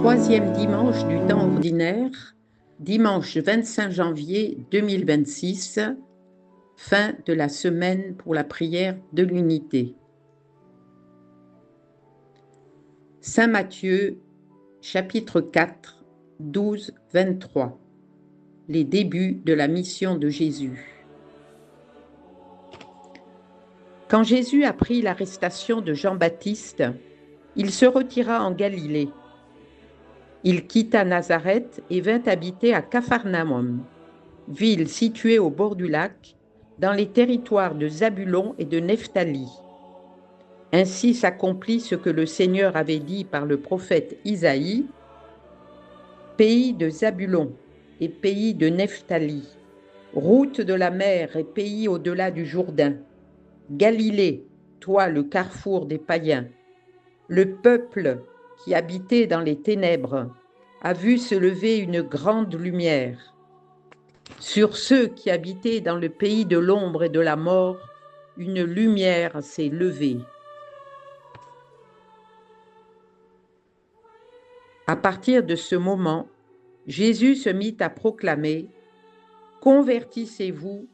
troisième dimanche du temps ordinaire, dimanche 25 janvier 2026, fin de la semaine pour la prière de l'unité. Saint Matthieu, chapitre 4, 12, 23. Les débuts de la mission de Jésus. Quand Jésus apprit l'arrestation de Jean-Baptiste, il se retira en Galilée. Il quitta Nazareth et vint habiter à Capharnaüm, ville située au bord du lac, dans les territoires de Zabulon et de Nephtali. Ainsi s'accomplit ce que le Seigneur avait dit par le prophète Isaïe, pays de Zabulon et pays de Nephtali, route de la mer et pays au-delà du Jourdain, Galilée, toi le carrefour des païens, le peuple qui habitait dans les ténèbres a vu se lever une grande lumière. Sur ceux qui habitaient dans le pays de l'ombre et de la mort, une lumière s'est levée. À partir de ce moment, Jésus se mit à proclamer « Convertissez-vous,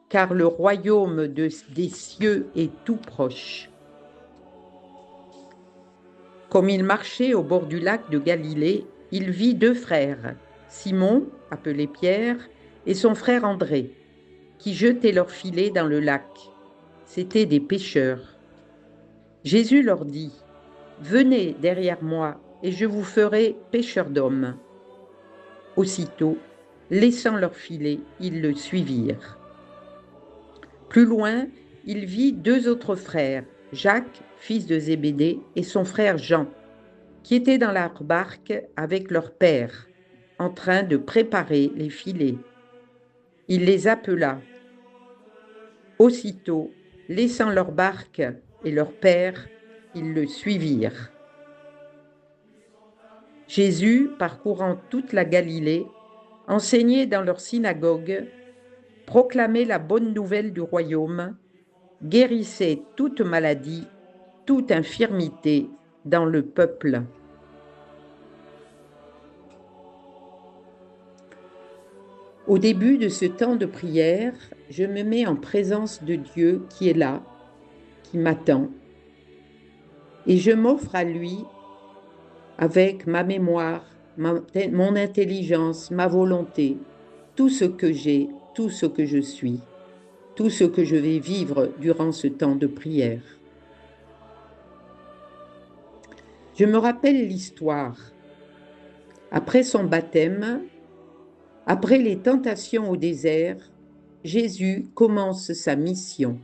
car le royaume des cieux est tout proche. » Comme il marchait au bord du lac de Galilée, il vit deux frères, Simon, appelé Pierre, et son frère André, qui jetaient leurs filets dans le lac. C'étaient des pêcheurs. Jésus leur dit, « Venez derrière moi, et je vous ferai pêcheurs d'hommes. » Aussitôt, laissant leurs filets, ils le suivirent. Plus loin, il vit deux autres frères, Jacques, fils de Zébédée, et son frère Jean, qui étaient dans leur barque avec leur père, en train de préparer les filets. Il les appela. Aussitôt, laissant leur barque et leur père, ils le suivirent. Jésus, parcourant toute la Galilée, enseignait dans leurs synagogues, proclamait la bonne nouvelle du royaume, guérissait toute maladie, toute infirmité dans le peuple. Au début de ce temps de prière, je me mets en présence de Dieu qui est là, qui m'attend, et je m'offre à lui avec ma mémoire, mon intelligence, ma volonté, tout ce que j'ai, tout ce que je suis, tout ce que je vais vivre durant ce temps de prière. Je me rappelle l'histoire. Après son baptême, après les tentations au désert, Jésus commence sa mission.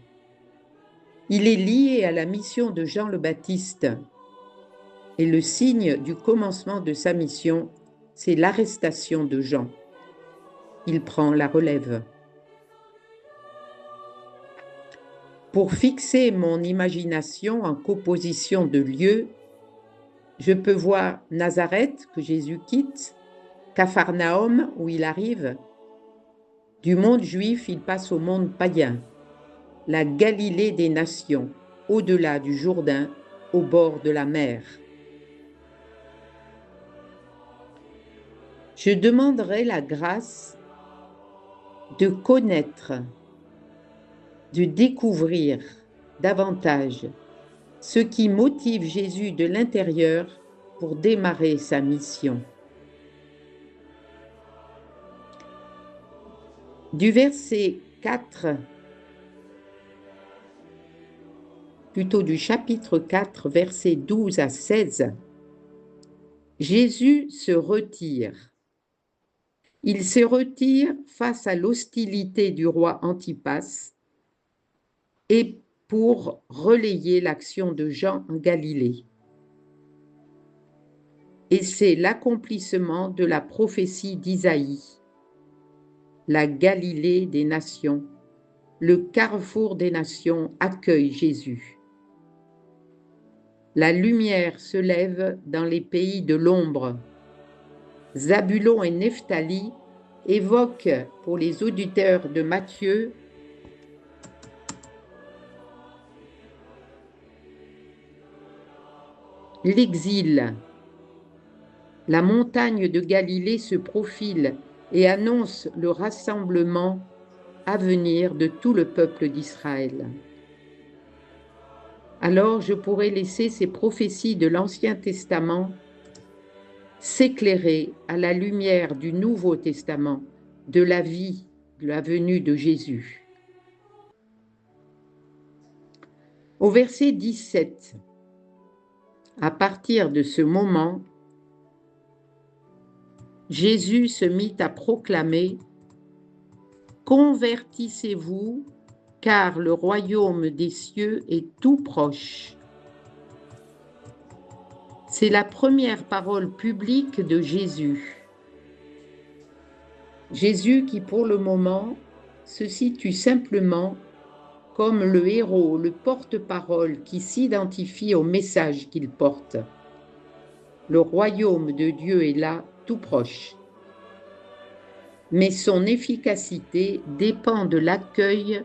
Il est lié à la mission de Jean le Baptiste. Et le signe du commencement de sa mission, c'est l'arrestation de Jean. Il prend la relève. Pour fixer mon imagination en composition de lieux, je peux voir Nazareth, que Jésus quitte, Capharnaüm, où il arrive. Du monde juif, il passe au monde païen, la Galilée des nations, au-delà du Jourdain, au bord de la mer. Je demanderai la grâce de connaître, de découvrir davantage ce qui motive Jésus de l'intérieur pour démarrer sa mission. Du verset 4, plutôt du chapitre 4, versets 12 à 16, Jésus se retire. Il se retire face à l'hostilité du roi Antipas et pour relayer l'action de Jean en Galilée. Et c'est l'accomplissement de la prophétie d'Isaïe. La Galilée des nations, le carrefour des nations accueille Jésus. La lumière se lève dans les pays de l'ombre. Zabulon et Nephtali évoquent pour les auditeurs de Matthieu l'exil. La montagne de Galilée se profile et annonce le rassemblement à venir de tout le peuple d'Israël. Alors je pourrais laisser ces prophéties de l'Ancien Testament s'éclairer à la lumière du Nouveau Testament, de la vie, de la venue de Jésus. Au verset 17, à partir de ce moment, Jésus se mit à proclamer « Convertissez-vous, car le royaume des cieux est tout proche. » C'est la première parole publique de Jésus. Jésus qui, pour le moment, se situe simplement comme le héros, le porte-parole qui s'identifie au message qu'il porte. Le royaume de Dieu est là, tout proche. Mais son efficacité dépend de l'accueil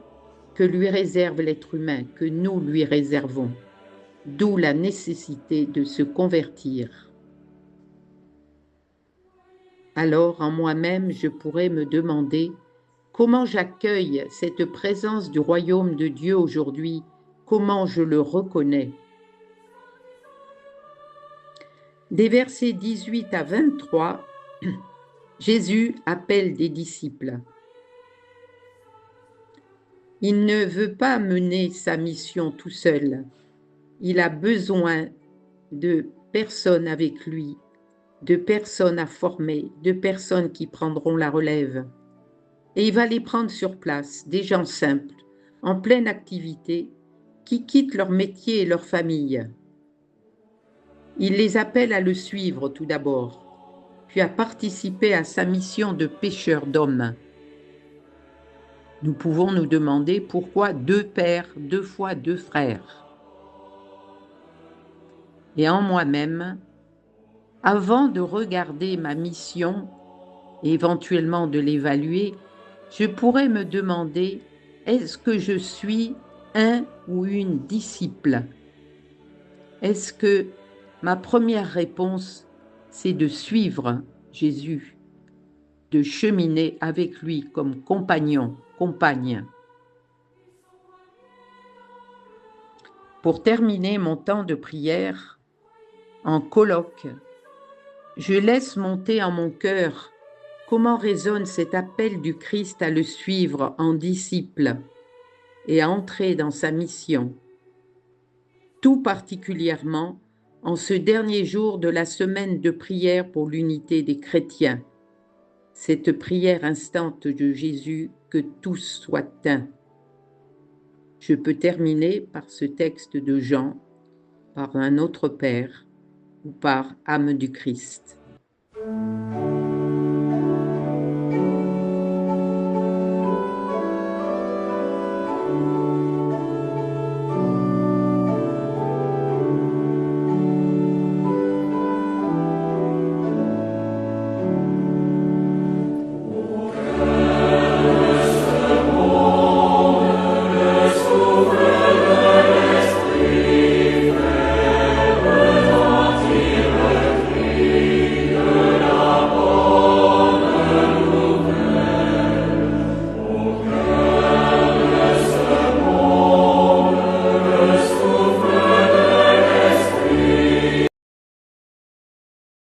que lui réserve l'être humain, que nous lui réservons. D'où la nécessité de se convertir. Alors, en moi-même, je pourrais me demander comment j'accueille cette présence du royaume de Dieu aujourd'hui, comment je le reconnais. Des versets 18 à 23, Jésus appelle des disciples. Il ne veut pas mener sa mission tout seul. Il a besoin de personnes avec lui, de personnes à former, de personnes qui prendront la relève. Et il va les prendre sur place, des gens simples, en pleine activité, qui quittent leur métier et leur famille. Il les appelle à le suivre tout d'abord, puis à participer à sa mission de pêcheur d'hommes. Nous pouvons nous demander pourquoi 2 pères, 2 fois 2 frères. Et en moi-même, avant de regarder ma mission et éventuellement de l'évaluer, je pourrais me demander, est-ce que je suis un ou une disciple? Est-ce que ma première réponse, c'est de suivre Jésus, de cheminer avec lui comme compagnon, compagne? Pour terminer mon temps de prière, en colloque, je laisse monter en mon cœur comment résonne cet appel du Christ à le suivre en disciple et à entrer dans sa mission, tout particulièrement en ce dernier jour de la semaine de prière pour l'unité des chrétiens, cette prière instante de Jésus, que tous soient un. Je peux terminer par ce texte de Jean, par un autre Père ou par âme du Christ.